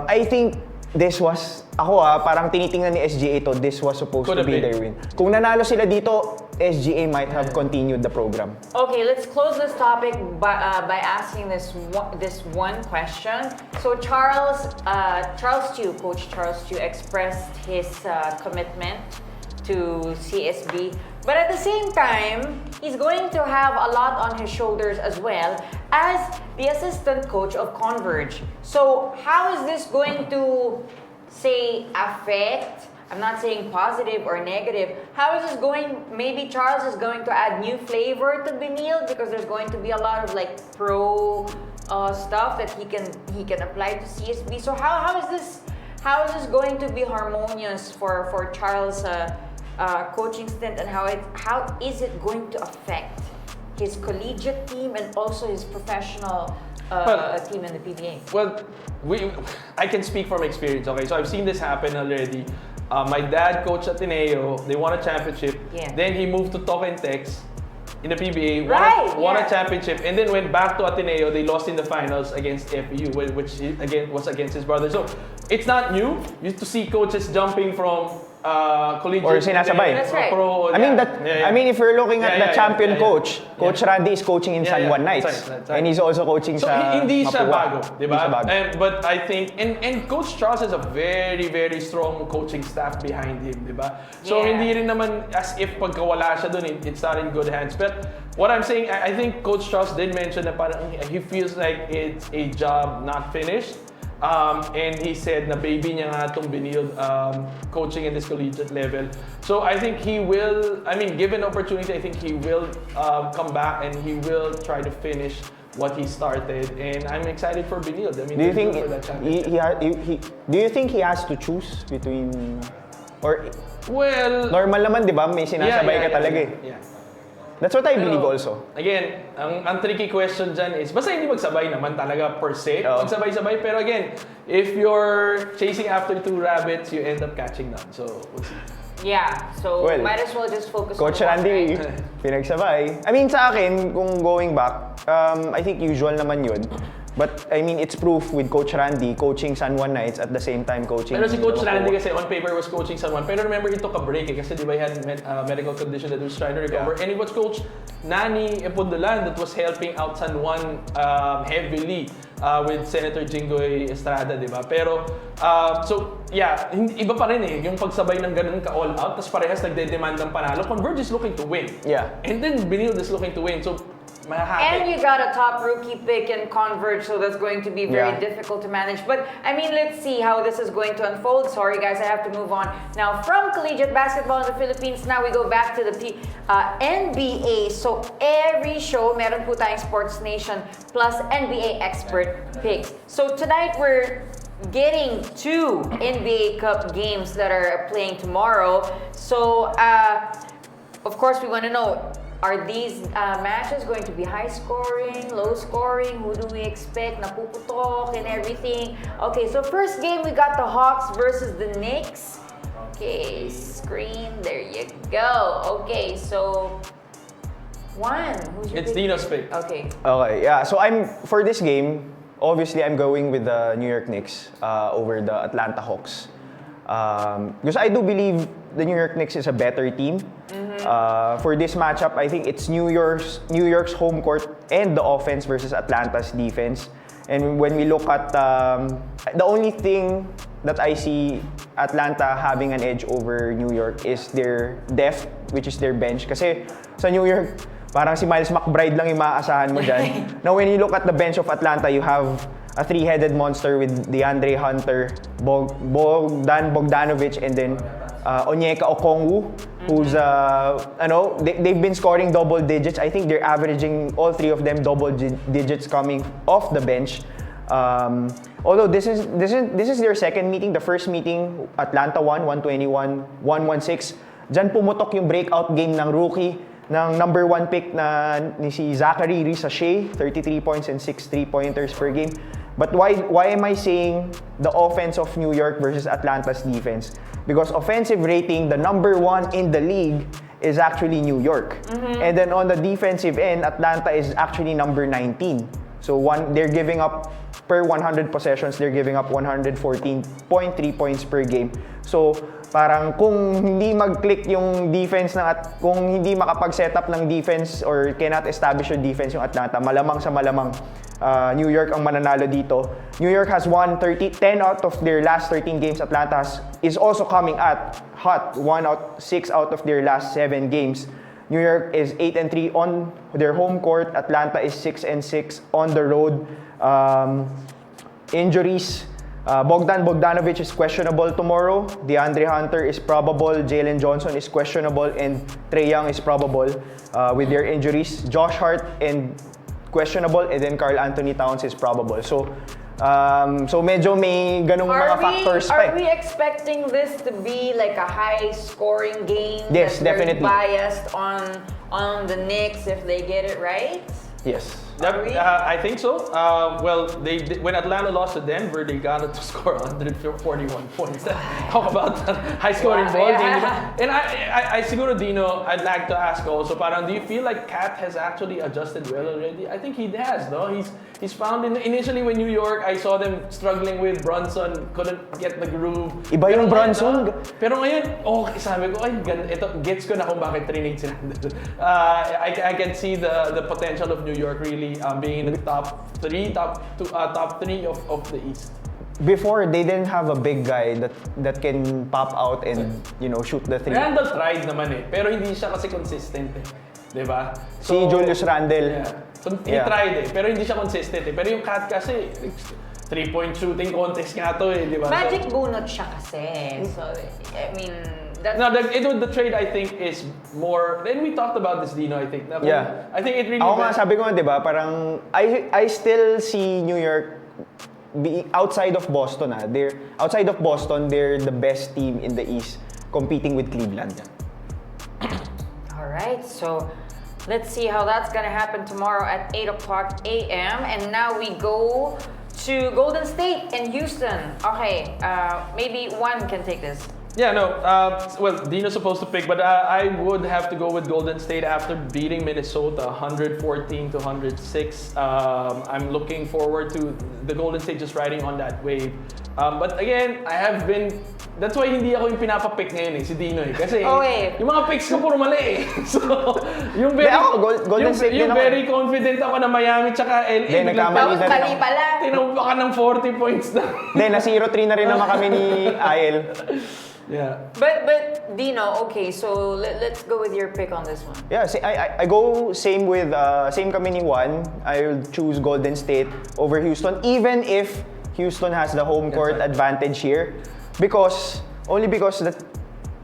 I think this was, parang tinitingnan ni SGA to, this was supposed to be their win. Kung nanalo sila dito, SGA might have continued the program. Okay, let's close this topic by asking this one question. So Coach Charles Chu expressed his commitment to CSB, but at the same time, he's going to have a lot on his shoulders as well as the assistant coach of Converge. So how is this going to, say, affect? I'm not saying positive or negative. How is this going? Maybe Charles is going to add new flavor to Benil because there's going to be a lot of like pro stuff that he can apply to CSB. So how is this going to be harmonious for Charles' coaching stint, and how is it going to affect his collegiate team and also his professional team in the PBA? Well, I can speak from experience, okay? So I've seen this happen already. My dad coached Ateneo, they won a championship. Yeah. Then he moved to Tokentex in the PBA, won a championship, and then went back to Ateneo. They lost in the finals against FEU, which again was against his brother. So it's not new. You used to see coaches jumping from collegiate Or sinasabay. That's right. pro. I mean, if you're looking at the champion coach, Coach Randy is coaching in San Juan Knights. That's right. And he's also coaching So sa hindi siya Mapua. bago, di ba? Hindi siya bago. But I think, and Coach Charles has a very, very strong coaching staff behind him, di ba? So Yeah. hindi rin naman as if pagkawala siya dun, it's not in good hands. But what I'm saying, I think Coach Charles did mention na parang he feels like it's a job not finished. And he said na baby niya nga itong Benil coaching in this collegiate level. So I think he will, given opportunity, I think he will come back and he will try to finish what he started. And I'm excited for Benil. Do you think for that championship. do you think he has to choose between, or Well, normal naman, di ba? May sinasabay ka talaga eh. Yeah. That's what I Pero, believe also. Again, ang tricky question dyan is, basta hindi magsabay naman talaga per se, magsabay-sabay. Pero again, if you're chasing after two rabbits, you end up catching none. So, we'll see. Yeah, so Well, might as well just focus Coach on one, Randy, right? pinagsabay. Sa akin, kung going back, I think usual naman yun. But it's proof with Coach Randy coaching San Juan Knights at the same time coaching. Pero si Coach Mapua. Randy kasi on paper was coaching someone. Pero remember, he took a break kasi di ba he had medical condition that he was trying to recover. Yeah. And it was Coach Nani Epundulan that was helping out San Juan heavily with Senator Jinggoy Estrada, di ba? Pero, iba pa rin eh. Yung pagsabay ng ganun ka-all out, tapos parehas nagde-demand ng panalo. Converge is looking to win. Yeah. And then Benil is looking to win. So, And you got a top rookie pick in Converge, so that's going to be very difficult to manage. But, let's see how this is going to unfold. Sorry, guys, I have to move on. Now, from collegiate basketball in the Philippines, now we go back to the NBA. So, every show, meron po tayong SPNation plus NBA expert picks. So, tonight, we're getting 2 NBA Cup games that are playing tomorrow. So, of course, we want to know, Are these matches going to be high scoring, low scoring? Who do we expect? Napuputok and everything. Okay, so first game we got the Hawks versus the Knicks. Okay, screen, there you go. Okay, so Juan, who's your It's pick? Dino's pick. Okay. Okay, yeah. So for this game, obviously I'm going with the New York Knicks over the Atlanta Hawks. Because I do believe the New York Knicks is a better team. For this matchup, I think it's New York's home court and the offense versus Atlanta's defense. And when we look at the only thing that I see Atlanta having an edge over New York is their depth, which is their bench. Kasi sa New York, parang si Miles McBride lang yung maaasahan mo dyan. Now, when you look at the bench of Atlanta, you have a three-headed monster with DeAndre Hunter, Bogdan Bogdanovic, and then Onyeka Okongwu, who's, they've been scoring double digits. I think they're averaging, all three of them, double digits coming off the bench. Although this is their second meeting. The first meeting, Atlanta won, 121-116. Diyan pumutok yung breakout game ng rookie, ng number 1 pick na ni si Zachary Risache, 33 points and 6 3-pointers per game. But why am I saying the offense of New York versus Atlanta's defense? Because offensive rating, the number 1 in the league is actually New York. And then on the defensive end, Atlanta is actually number 19. So they're giving up, per 100 possessions, they're giving up 114.3 points per game. So parang kung hindi mag-click yung defense kung hindi makapag-set up ng defense or cannot establish yung defense yung Atlanta, malamang sa malamang New York ang mananalo dito. New York has won 10 out of their last 13 games. Atlanta is also coming hot, 6 out of their last 7 games. New York is 8-3 on their home court. Atlanta is 6-6 on the road. Injuries. Bogdan Bogdanovic is questionable tomorrow. DeAndre Hunter is probable. Jalen Johnson is questionable. And Trae Young is probable with their injuries. Josh Hart and questionable. And then Karl Anthony Towns is probable. So medyo may ganung mga factors pa. Are we expecting this to be like a high-scoring game? Yes, that definitely. Biased on the Knicks if they get it right? Yes. I think so. When Atlanta lost to Denver, they got it to score 141 points. Talk about that high-scoring ball game. And I siguro, Dino, I'd like to ask also, parang do you feel like Cat has actually adjusted well already? I think he has, no? He's found initially when New York, I saw them struggling with Brunson, couldn't get the groove. Iba yung Brunson. Pero ngayon, sabi ko, ito, gets ko na kung bakit trinade sila. I can see the potential of New York really being in the top three of the East. Before, they didn't have a big guy that can pop out and shoot the three. Randall tried naman pero hindi siya kasi consistent Diba? Si Julius Randle. Yeah. So, he tried pero hindi siya consistent Pero yung Cat kasi, 3-point shooting contest nga to diba? Magic bunot siya kasi. So, I mean, the trade I think is more. Then we talked about this, Dino. I think. Yeah. I think it really. Ako nga sabi ko, diba? Parang I still see New York outside of Boston. Outside of Boston, they're the best team in the East, competing with Cleveland. All right. So let's see how that's gonna happen tomorrow at 8:00 a.m. And now we go to Golden State and Houston. Okay. Maybe one can take this. Yeah, no. Dino's supposed to pick, but I would have to go with Golden State after beating Minnesota 114-106. I'm looking forward to the Golden State just riding on that wave. But again, that's why hindi ako yung pinapapick ngayon si Dino Kasi yung mga picks ko puro mali So, yung Golden State yung very confident ako na Miami tsaka LA. Mali pala. Tinawag ka ng 40 points na. Na 0-3 na rin naman kami ni IL. Yeah. But Dino, okay, so let's go with your pick on this one. Yeah, I go same kami ni Juan. I'll choose Golden State over Houston, even if Houston has the home court advantage here. Only because the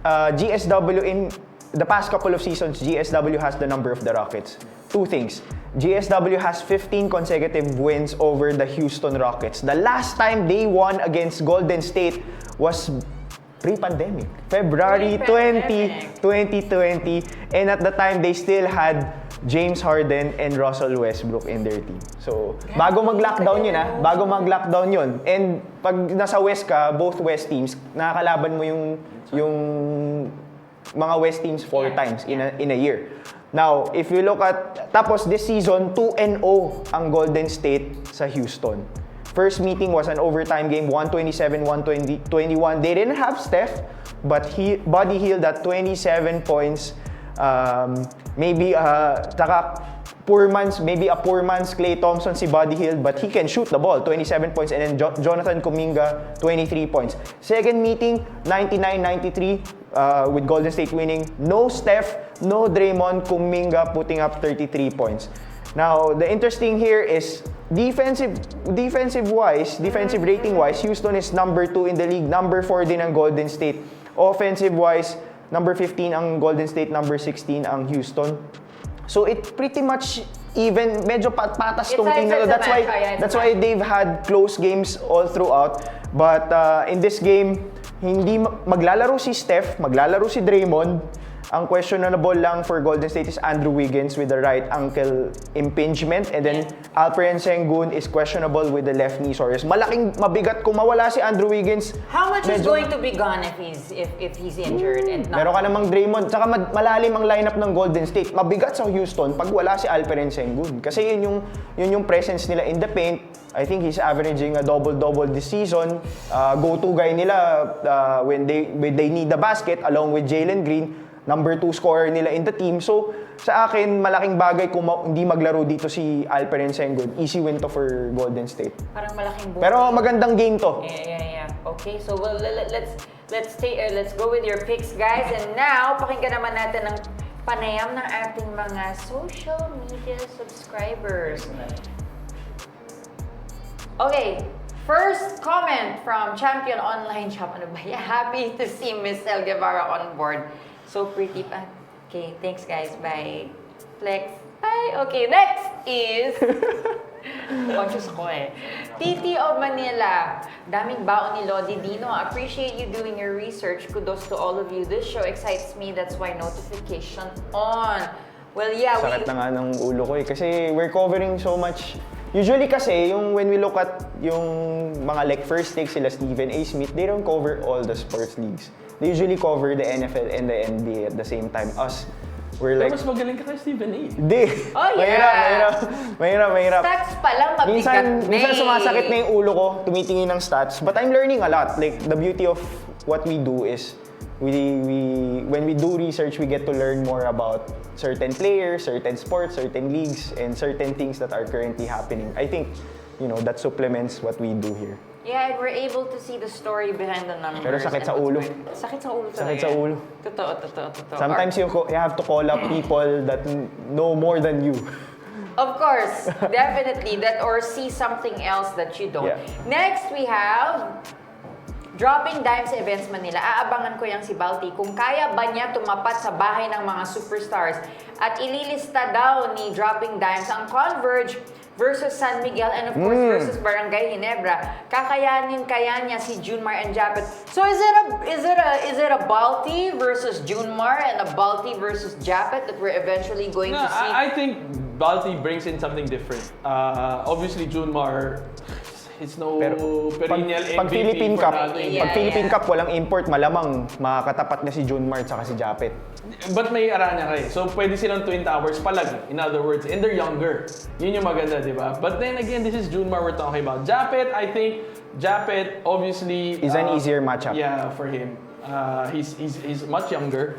GSW in the past couple of seasons, GSW has the number of the Rockets. Two things. GSW has 15 consecutive wins over the Houston Rockets. The last time they won against Golden State was pre-pandemic. February 20, 2020. And at the time, they still had James Harden and Russell Westbrook in their team. So, bago mag-lockdown yun bago mag-lockdown yun. And pag nasa West ka, both West teams, nakakalaban mo yung mga West teams 4 times in a year. Now, if you look at, tapos this season, 2-0 ang Golden State sa Houston. First meeting was an overtime game, 127-121. They didn't have Steph, but Buddy Hield at 27 points. Maybe maybe a poor man's Klay Thompson si Buddy Hield, but he can shoot the ball, 27 points, and then Jonathan Kuminga, 23 points. Second meeting, 99-93, with Golden State winning. No Steph, no Draymond, Kuminga putting up 33 points. Now, the interesting here is defensive rating wise, Houston is number 2 in the league, number 4 din ang Golden State. Offensive wise, number 15 ang Golden State, number 16 ang Houston. So it pretty much even, medyo patas tong team na to. That's why they've had close games all throughout. But in this game, hindi maglalaro si Steph, maglalaro si Draymond. Ang questionable lang for Golden State is Andrew Wiggins with the right ankle impingement, and then Alperen Sengun is questionable with the left knee soreness. Malaking mabigat kung mawala si Andrew Wiggins. How much is going to be gone if he's injured and not? Meron ka namang Draymond, tsaka malalim ang lineup ng Golden State. Mabigat sa Houston pag wala si Alperen Sengun. Kasi yun yung presence nila in the paint. I think he's averaging a double-double this season. Go-to guy nila when they need the basket along with Jalen Green. Number 2 scorer nila in the team. So, sa akin, malaking bagay kung hindi maglaro dito si Alperen Sengun. Easy win to for Golden State. Parang malaking buhay. Pero magandang game to. Yeah. Okay, so let's go with your picks, guys. And now, pakinggan naman natin ang panayam ng ating mga social media subscribers. Okay, first comment from Champion Online Shop. Ano ba? Happy to see Miss El Guevara on board. So pretty pa. Okay, thanks guys. Bye. Flex. Bye. Okay, next is... Conscious ako Titi of Manila. Daming baon ni Lodi Dino. Appreciate you doing your research. Kudos to all of you. This show excites me. That's why notification on. Well, yeah, Sakit na nga ng ulo ko kasi we're covering so much. Usually kasi, when we look at yung mga like first take sila Stephen A. Smith, they don't cover all the sports leagues. They usually cover the NFL and the NBA at the same time. Us, we're like... Mas magaling ka kay Stephen A. Hindi. Oh, yeah. Mahirap. Stats pa lang mabigat Minsan sumasakit na yung ulo ko, tumitingin ng stats. But I'm learning a lot. Like, the beauty of what we do is, when we do research, we get to learn more about certain players, certain sports, certain leagues, and certain things that are currently happening. I think, that supplements what we do here. Yeah, and we're able to see the story behind the numbers. Pero sakit sa ulo. Sakit sa ulo talaga. Sakit sa ulo. Totoo. Sometimes you have to call up people that know more than you. Of course, definitely. Or see something else that you don't. Yeah. Next, we have Dropping Dimes Events Manila. Aabangan ko yang si Balti kung kaya ba niya tumapat sa bahay ng mga superstars at ililista daw ni Dropping Dimes ang Converge versus San Miguel and of course versus Barangay Ginebra. Kakayanin kaya niya si Junmar and Japet. So is it a Balti versus Junmar and a Balti versus Japet that we're eventually going to see? I think Balti brings in something different. Obviously Junmar is no perennial MVP pag Philippine for Cup, nothing. pag Philippine Cup walang import, malamang makakatapat na si Junmar at si Japet. But may Aranya ka So pwede silang Twin Towers palag. In other words, and they're younger. Yun yung maganda, di ba? But then again, this is Junmar we're talking about. Japet, I think Japet obviously is an easier matchup. Yeah, for him. He's much younger.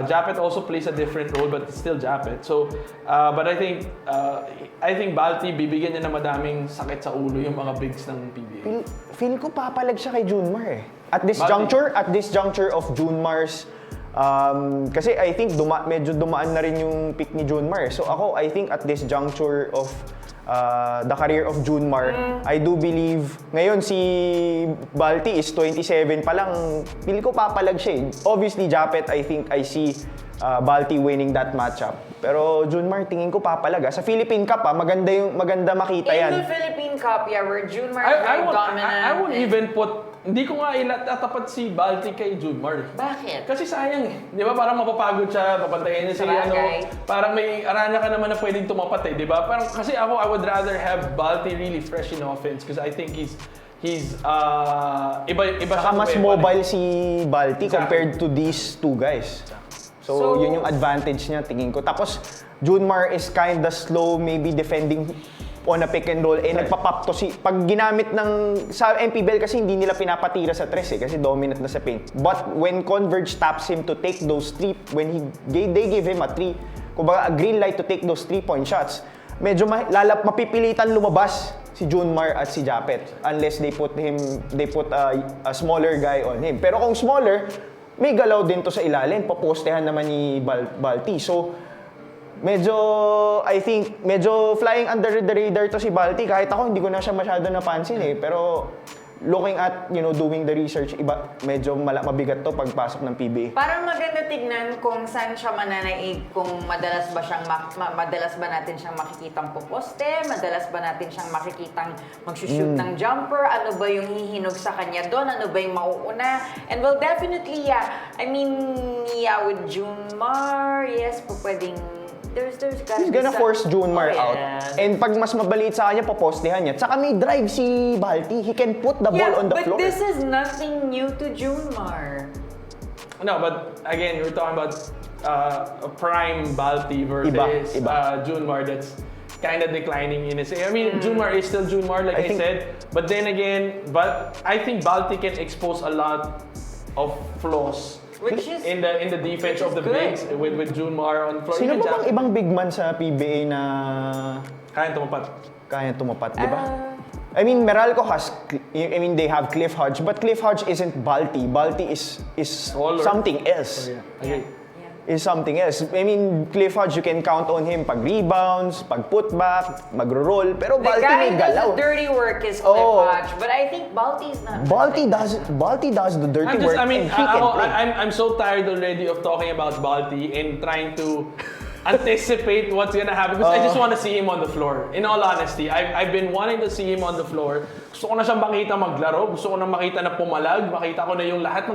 Japet also plays a different role, but it's still Japet. So, but I think Balti bibigyan niya na madaming sakit sa ulo yung mga bigs ng PBA. Feel ko papalag siya kay Junmar At this juncture of Junmar's kasi I think medyo dumaan na rin yung pick ni Junmar. So ako, I think at this juncture of the career of Junmar, I do believe ngayon si Balti is 27 pa lang. Feel ko papalag siya Obviously, Japet, I think I see Balti winning that matchup. Pero Junmar, tingin ko papalag. Sa Philippine Cup, maganda makita yan. In the Philippine Cup, yeah, where Junmar is very dominant. I won't even put hindi ko nga itatapat si Balti kay Junmar. Bakit? Kasi sayang eh. Di ba? Parang mapapagod siya, papantayin niya si parang may Arana ka naman na pwedeng tumapat eh. Di ba? Parang, kasi ako, I would rather have Balti really fresh in offense because I think he's iba Saka mas mobile si Balti compared to these two guys. So, yun yung advantage niya, tingin ko. Tapos, Junmar is kinda slow, maybe defending on a pick and roll. Nagpapap to pag ginamit sa MPBL kasi hindi nila pinapatira sa tres kasi dominant na sa paint. But when Converge taps him to take those when they give him a green light to take those 3-point shots, medyo mapipilitan lumabas si Junmar at si Japet unless they put a smaller guy on him. Pero kung smaller, may galaw din to sa ilalim, popostehan naman ni Balti. So, I think, medyo flying under the radar to si Balti. Kahit ako, hindi ko na siya masyado napansin eh. Pero, looking at, doing the research, medyo mabigat to pagpasok ng PBA. Parang maganda tignan kung saan siya mananaig, kung madalas ba natin siyang makikitang poposte, madalas ba natin siyang makikitang magsushoot ng jumper, ano ba yung hihinog sa kanya doon, ano ba yung mauuna. And well, definitely, with Junmar, yes, pwedeng He's gonna force Junmar out. And pag mas mabaliit sa kanya, popostehan niya. Tsaka may drive si Balti. He can put the ball on the floor. But this is nothing new to Junmar. No, but again, we're talking about a prime Balti versus Junmar that's kind of declining in his... I mean, Junmar is still Junmar, like I said. But then again, I think Balti can expose a lot of flaws. Which is in the defense of the bigs with Junmar on floor. Sino ba bang ibang big man sa PBA na kaya tumapat, di ba? I mean, Meralco they have Cliff Hodge, but Cliff Hodge isn't Balti. Balti is something else. Is something else. I mean, Cliff Hodge, you can count on him pag rebounds, pag putback, magro-roll, pero Balti may galaw. The guy does the dirty work is Cliff Hodge, but I think Balti is not. Balti does the dirty work and he can play. I'm so tired already of talking about Balti and trying to anticipate what's gonna happen because I just want to see him on the floor. In all honesty, I've been wanting to see him on the floor. Gusto ko na siyang makita maglaro, gusto ko na makita na pumalag, makita ko na yung lahat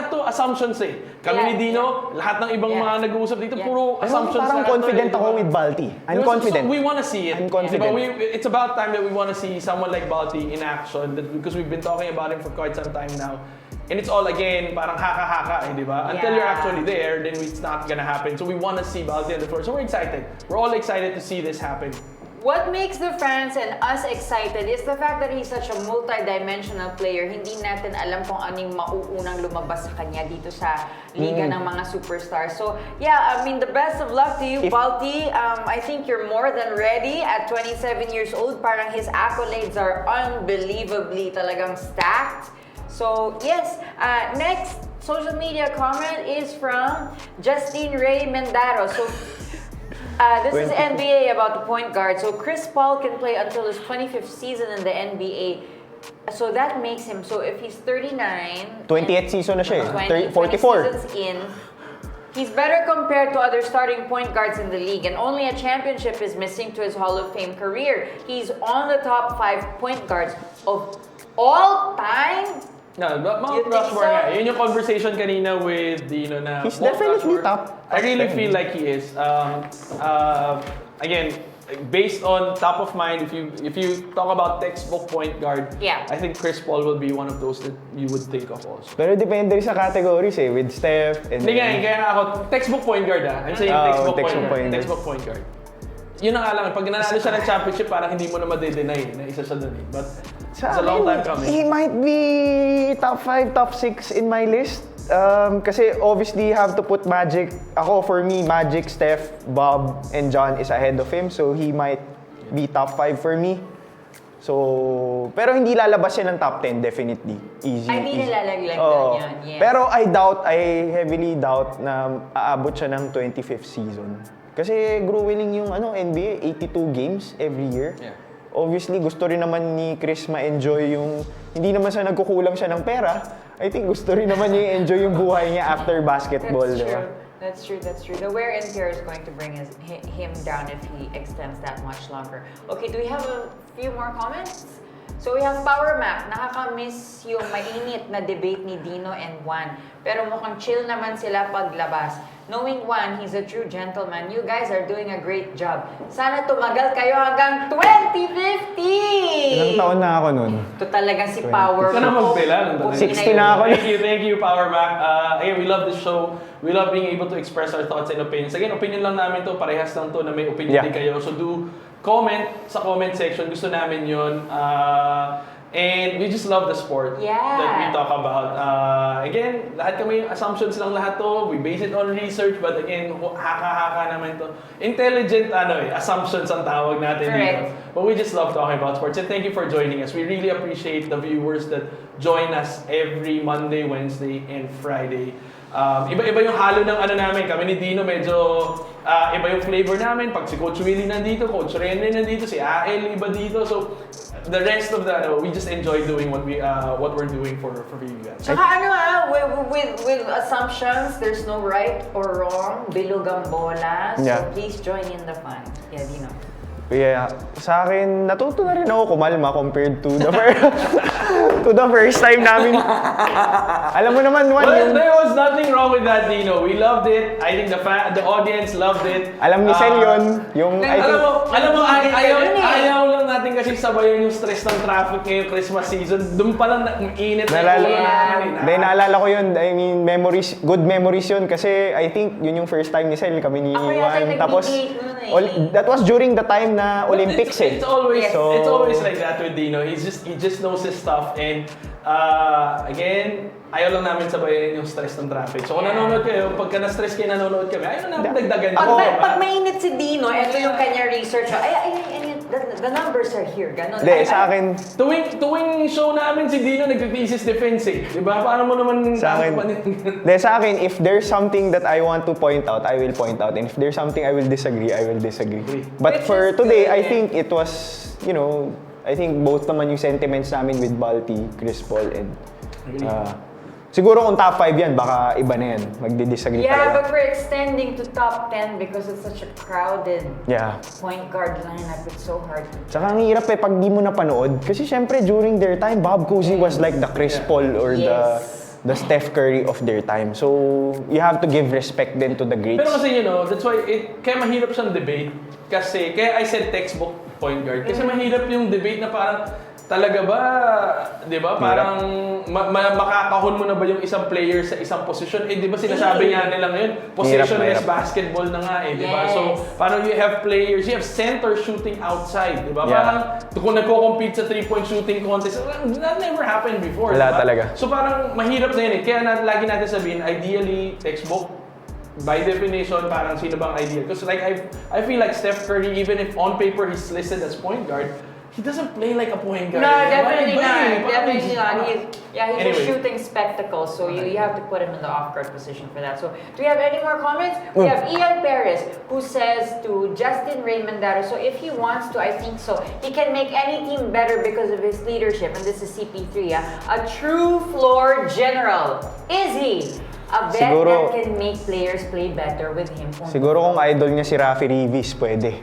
to assumptions eh. Kami ni Dino, lahat ng ibang mga nag-uusap dito, puro assumptions. Parang confident ako with Balti. I'm confident. So we want to see it. I'm confident. It's about time that we want to see someone like Balti in action because we've been talking about him for quite some time now. And it's all again, parang haka-haka, di ba? Until you're actually there, then it's not gonna happen. So we want to see Balti on the floor. So we're excited. We're all excited to see this happen. What makes the fans and us excited is the fact that he's such a multi-dimensional player. Hindi natin alam kung anong mauunang lumabas sa kanya dito sa liga ng mga superstars. So, yeah, I mean, the best of luck to you, Balti. I think you're more than ready at 27 years old. Parang his accolades are unbelievably talagang stacked. So, yes, next social media comment is from Justine Ray Mendaro. So, this is NBA about the point guard. So, Chris Paul can play until his 25th season in the NBA. So, that makes him, so if he's 39... 28th season na siya eh. 20 44. seasons in, he's better compared to other starting point guards in the league, and only a championship is missing to his Hall of Fame career. He's on the top 5 point guards of all time. No, Mount Rushmore nga. Yun yung conversation kanina with Dino na he's Mount definitely Rushmore. top. I really feel like he is. Again, based on top of mind, if you talk about textbook point guard, I think Chris Paul will be one of those that you would think of also. Pero depende rin sa categories eh, with Steph and... Hindi kaya nga ako, textbook point guard I'm saying textbook point guard. Yun na nga lang, pag nanalo siya ng championship, parang hindi mo na ma-deny na isa siya dun eh. But it's a long time coming. He might be top 5, top 6 in my list. Kasi obviously you have to put Magic. For me, Magic, Steph, Bob, and John is ahead of him. So he might be top 5 for me. So, pero hindi lalabas siya ng top 10, definitely. Easy. Ay, hindi nalalaglag doon yun, yes. Pero I heavily doubt na aabot siya ng 25th season. Kasi grueling yung NBA, 82 games every year. Yeah. Obviously, gusto rin naman ni Chris ma-enjoy yung... Hindi naman siya nagkukulang siya ng pera. I think gusto rin naman niya enjoy yung buhay niya after basketball. That's true. The wear and tear is going to bring him down if he extends that much longer. Okay, do we have a few more comments? So we have Power Mac. Nakaka-miss yung mainit na debate ni Dino and Juan. Pero mukhang chill naman sila paglabas. Knowing Juan, he's a true gentleman. You guys are doing a great job. Sana tumagal kayo hanggang 2050! Ilang taon na ako nun? Ito talagang si Power. Ikaw na magbilang. 60 na ako. Thank you, Power Mac. Again, we love the show. We love being able to express our thoughts and opinions. Again, opinion lang namin to. Parehas lang to na may opinion din kayo. So do comment sa comment section. Gusto namin yun. And we just love the sport that we talk about. Again, lahat kami assumptions lang lahat to. We base it on research, but again, haka-haka naman to. Intelligent assumptions ang tawag natin dito. But we just love talking about sports. And thank you for joining us. We really appreciate the viewers that join us every Monday, Wednesday, and Friday. Iba-iba yung halo ng namin. Kami ni Dino medyo iba yung flavor namin. Pag si Coach Willie nandito, Coach Rene nandito, si Ael iba dito. So the rest of we just enjoy doing what we're doing for you guys. Saka with assumptions, there's no right or wrong. Bilog ang bola. So please join in the fun. Yeah, Dino. Yeah, sa akin, natuto na rin ako kumalma compared to the first time namin. Alam mo naman, there was nothing wrong with that, Dino. We loved it. I think the audience loved it. Alam ni Sel yun. Alam mo, ayaw lang natin kasi sabayan yung stress ng traffic ngayong Christmas season. Doon pa lang mainit na ulan. Naalala ko yun. I mean, good memories yun kasi I think yun yung first time ni Sel, kami ni Juan. Tapos, that was during the time na Olympics it's always like that with Dino. He just knows his stuff and again, ayaw lang namin sabayan yung stress ng traffic. So kung nanonood kayo, pagka na-stress kayo nanonood kami, ayaw na namin dagdagan. Pag mainit si Dino, ito yung kanya research. The numbers are here. Ganon. Sa akin, tuwing show namin si Dino nag-thesis defense eh. Diba? Paano mo naman sa akin, if there's something that I want to point out, I will point out. And if there's something I will disagree, I will disagree. But for today, I think it was, I think both naman yung sentiments namin with Balti, Chris Paul, and siguro kung top 5 yan, baka iba na yan. Magdi-disagree tayo. But we're extending to top 10 because it's such a crowded point guard lineup. It's so hard to Tsaka ang hirap pag di mo napanood. Kasi syempre, during their time, Bob Cousy was like the Chris Paul or the Steph Curry of their time. So, you have to give respect then to the greats. Pero kasi, that's why, kaya mahirap siyang debate. Kasi, kaya I said textbook point guard. Kasi mahirap yung debate na parang, talaga ba, di ba, parang makakahon mo na ba yung isang player sa isang posisyon? Eh, di ba sinasabi nga nila ngayon, positionless basketball na nga eh, di ba? So, parang you have players, you have center shooting outside, di ba? Parang kung nagko-compete sa 3-point shooting contest, that never happened before, wala diba? talaga. So, parang mahirap na yun eh. Kaya lagi natin sabihin, ideally, textbook, by definition, parang sino bang ideal? Because like I feel like Steph Curry, even if on paper he's listed as point guard, he doesn't play like a point guard. No, definitely not. Definitely not. He's a shooting spectacle, so you have to put him in the off-guard position for that. So, do we have any more comments? We have Ian Perez, who says to Justin Raymondaro, so if he wants to, I think so, he can make any team better because of his leadership. And this is CP3, a true floor general. Is he? A vet that can make players play better with him. Siguro kung idol niya si Rafi Reeves, pwede.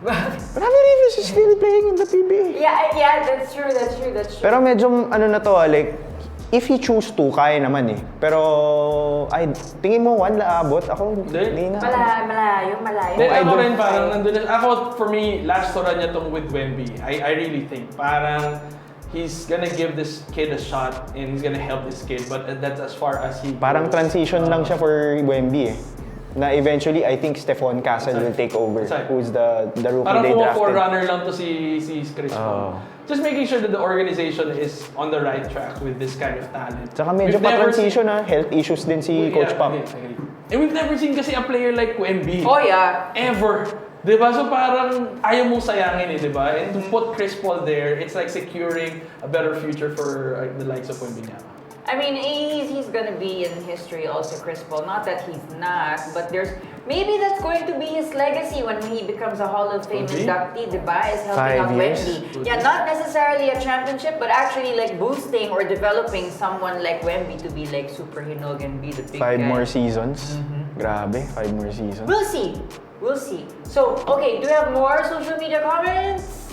Rafi Reeves is still playing in the PBA. Yeah, that's true. Pero medyo na to, like, if he choose to, kaya naman eh. Pero, tingin mo, Juan, laabot? Ako, hindi na. Malayo. Ako rin parang nandun. Ako, for me, last run niya tong with Wemby. I really think, parang, he's gonna give this kid a shot and he's gonna help this kid, but that's as far as he Parang goes. transition lang siya for Wemby eh. Na eventually, I think Stephon Castle will take over. Who's the rookie parang they drafted. Parang forerunner lang to si Chris Paul. Just making sure that the organization is on the right track with this kind of talent. Tsaka medyo pa-transition health issues din si Coach Pam. And we've never seen kasi a player like Wemby. Oh yeah. Ever. Diba? So parang ayaw mong sayangin eh, diba? And to put Chris Paul there, it's like securing a better future for the likes of Wemby now. I mean, he's gonna be in history also, Chris Paul. Not that he's not, but maybe that's going to be his legacy when he becomes a Hall of Fame inductee, diba? Is helping out Wemby. Yeah, not necessarily a championship, but actually like boosting or developing someone like Wemby to be like super hinog and be the big 5 guy. more seasons. Grabe, 5 more seasons. We'll see. So, okay, do we have more social media comments?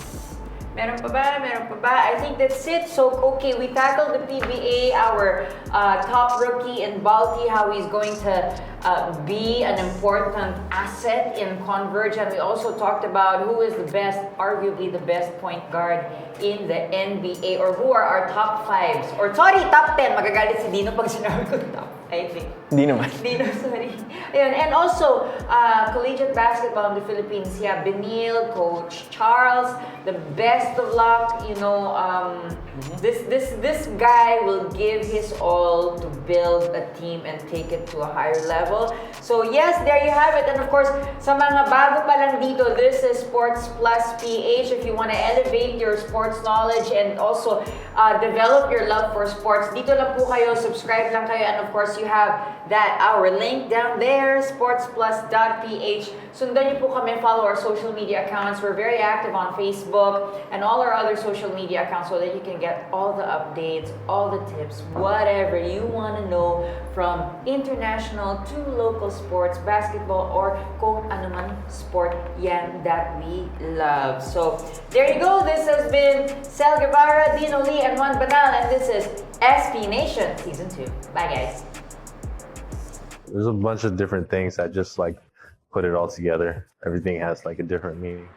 Meron pa ba? Meron pa ba? I think that's it. So, okay, we tackled the PBA, our top rookie in Balti, how he's going to be an important asset in Converge. And we also talked about who is the best, arguably the best point guard in the NBA, or who are our top 5s. Or sorry, top 10. Magagalit si Dino pag sinabi ko top, I think. Hindi naman. Dino, sorry. Ayun. And also, collegiate basketball in the Philippines. Yeah, Benil, Coach Charles, the best of luck. You know, this guy will give his all to build a team and take it to a higher level. So yes, there you have it. And of course, sa mga bago pa lang dito, this is Sports Plus PH. If you want to elevate your sports knowledge and also develop your love for sports, dito lang po kayo, subscribe lang kayo. And of course, you have our link down there, sportsplus.ph. Sundan niyo po kami, follow our social media accounts. We're very active on Facebook and all our other social media accounts so that you can get all the updates, all the tips, whatever you want to know from international to local sports, basketball, or kung ano man sport yan that we love. So, there you go. This has been Sel Guevara, Dino Lee, and Juan Banal, and this is SPNation Season 2. Bye, guys. There's a bunch of different things that just like put it all together. Everything has like a different meaning.